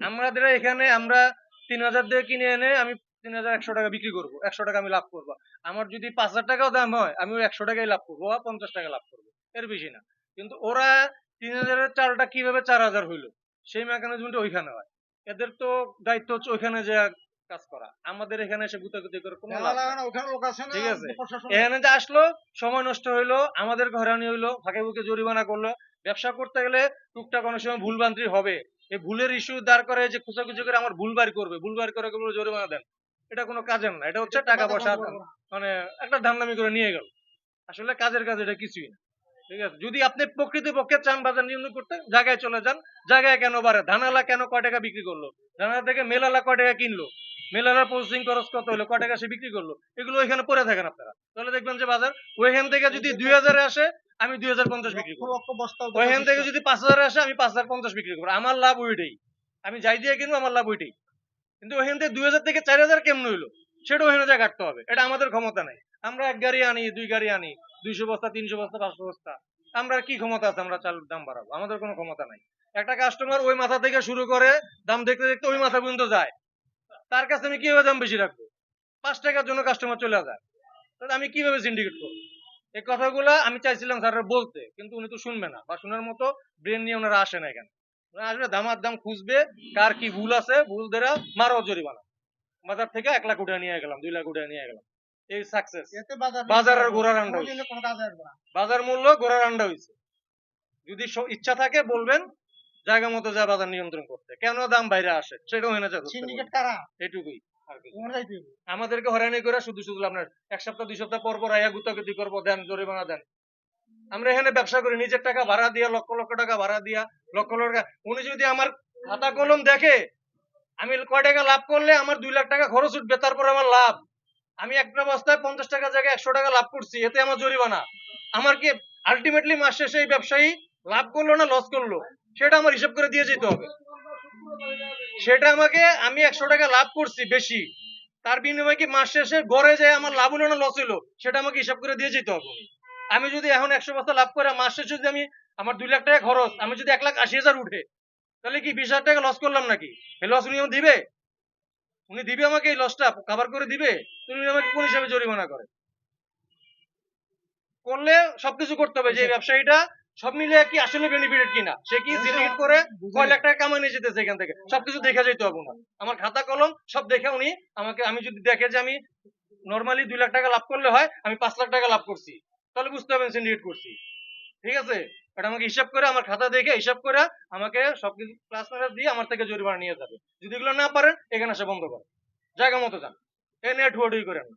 আমাদের এখানে আমরা 3000 দিয়ে কিনে এনে আমি 3100 টাকা বিক্রি করবো, 100 টাকা আমি লাভ করবো। আমার যদি 5000 টাকাও দাম হয় আমি ওই 100 টাকাই লাভ করবো বা 50 টাকা লাভ করবো, এর বেশি না। কিন্তু ওরা 3000-এর চালটা কিভাবে 4000 হইলো সেই মেকানিজমটা ওইখানে হয়। এদের তো দায়িত্ব হচ্ছে ওইখানে যে কাজ করা, আমাদের এখানে এসে গুতাগুতি করে কোনো লাভ নাই। ঠিক আছে, এখানে যে আসলো সময় নষ্ট হইলো, আমাদের হয়রানি হইলো, ফাঁকে বুকে জরিমানা করলো। ব্যবসা করতে গেলে টুকটাক অনেক সময় ভুলভ্রান্তি হবে, এই ভুলের ইস্যু দাঁড় করে যে খুঁচাখুচি করে আমার ভুল বার করবে, ভুল বার করে বলে জরিমানা দেন, এটা কোনো কাজের না। এটা হচ্ছে টাকা পয়সা মানে একটা ধান্দামি করে নিয়ে গেল, আসলে কাজের কাজ এটা কিছুই না। ঠিক আছে, যদি আপনি প্রকৃতপক্ষে চান বাজার নিয়ন্ত্রণ করতে, জায়গায় চলে যান। জায়গায় কেন বাড়ে, ধানালা কেন কয় টাকা বিক্রি করলো, ধানালা থেকে মেলালা কয় টাকা কিনলো, মেলালার প্রসেসিং খরচ কত হলো, কয় টাকা সে বিক্রি করলো, এগুলো ওইখানে পড়ে থাকেন আপনারা। তাহলে দেখবেন যে বাজার ওইখান থেকে যদি 2000-এ আসে আমি 2050 বিক্রি করবো, ওইখান থেকে যদি 5000-এ আসে আমি 5050 বিক্রি করবো, আমার লাভ ওইটাই। আমি যাই দিয়ে কিনবো আমার লাভ ওইটাই। কিন্তু ওইখান থেকে 2000 থেকে 4000 কেমন হইলো সেটা ওইখানে যা কাটতে হবে, এটা আমাদের ক্ষমতা নাই। আমরা এক গাড়ি আনি, দুই গাড়ি আনি, 200 বস্তা, 300 বস্তা, 500 বস্তা, আমরা কি ক্ষমতা আছে আমরা চালের দাম বাড়াবো? আমাদের কোনো ক্ষমতা নাই। একটা কাস্টমার ওই মাথা থেকে শুরু করে দাম দেখতে দেখতে ওই মাথা পর্যন্ত যায়, তার কাছে আমি কিভাবে দাম বেশি রাখবো? 5 টাকার জন্য কাস্টমার চলে যায়, তাহলে আমি কিভাবে সিন্ডিকেট করবো? এই কথাগুলা আমি চাইছিলাম স্যারের বলতে, কিন্তু উনি তো শুনবে না, বা শোনার মতো ব্রেন নিয়ে ওনারা আসে না এখানে। ওনারা আসবে দামার দাম খুঁজবে, কার কি ভুল আছে, ভুল ধরে মারো জরিমানা। বাজার থেকে 1 লাখ উঠে নিয়ে গেলাম, 2 লাখ উঠে নিয়ে গেলাম, এই সাকসেস। বাজারের ঘোড়ার আন্ডা হইছে, বাজার মূল্য ঘোড়ার আন্ডা হইছে। যদি ইচ্ছা থাকে বলবেন জায়গা মতো যা বাজার নিয়ন্ত্রণ করতে, কেন দাম বাইরে আসে সেটাও এনে যা এটুকুই। আমাদেরকে হয়রানি করে শুধু শুধু আপনার 1 সপ্তাহ 2 সপ্তাহ পর পর আয়া গুতাগুতি করবো, দেন জরিমানা দেন। আমরা এখানে ব্যবসা করি নিজের টাকা ভাড়া দিয়া, লক্ষ লক্ষ টাকা ভাড়া দিয়া, লক্ষ লক্ষ টাকা। উনি যদি আমার খাতা কলম দেখে আমি কয় টাকা লাভ করলে আমার 2 লাখ টাকা খরচ উঠবে, তারপর আমার লাভ, আমি একটা বস্তায় 50 টাকা জায়গায় 100 টাকা লাভ করছি, এতে আমার জরিমানা। আমার কি আলটিমেটলি মাস শেষে এই ব্যবসায়ী লাভ করলো না লস করলো সেটা আমার হিসাব করে দিয়ে যেতে হবে। সেটা আমাকে, আমি 100 টাকা লাভ করছি বেশি, তার বিনিময়ে কি মাস শেষে গড়ে যায় আমার লাভ হলো না লস হলো সেটা আমাকে হিসাব করে দিয়ে যেতে হবে। আমি যদি এখন 100 বস্তা লাভ করে মাস শেষে যদি আমি আমার 2 লাখ টাকা খরচ, আমি যদি 1,80,000 উঠে, তাহলে কি 20,000 টাকা লস করলাম নাকি? এই লস উনি দিবে? উনি দিবে আমাকে এই লসটা কভার করে দিবে? উনি আমাকে কোন হিসাবে জরিমানা করে? করলে সবকিছু করতে হবে যে ব্যবসায়ীটা সব মিলিয়ে কি আসলে বেনিফিটেড কিনা, সে কি সিন্ডিকেট করে কয় লাখ টাকা কামাই নিয়ে যেতেছে এখান থেকে, সবকিছু দেখা যেতে হবে না। আমার খাতা কলম সব দেখে উনি আমাকে, আমি যদি দেখে যে আমি নরমালি 2 লাখ টাকা লাভ করলে হয় আমি 5 লাখ টাকা লাভ করছি, তাহলে বুঝতে হবে সিন্ডিকেট করছি। ঠিক আছে, এটা আমাকে হিসাব করে আমার খাতা দেখে হিসাব করে আমাকে সবকিছু প্লাস মাইনাস দিয়ে আমার থেকে জরিমানা নিয়ে যাবে। যদি এগুলো না পারেন এখানে আসা বন্ধ করে জায়গা মতো যান, এ নেট হুয়াডুই করেন না।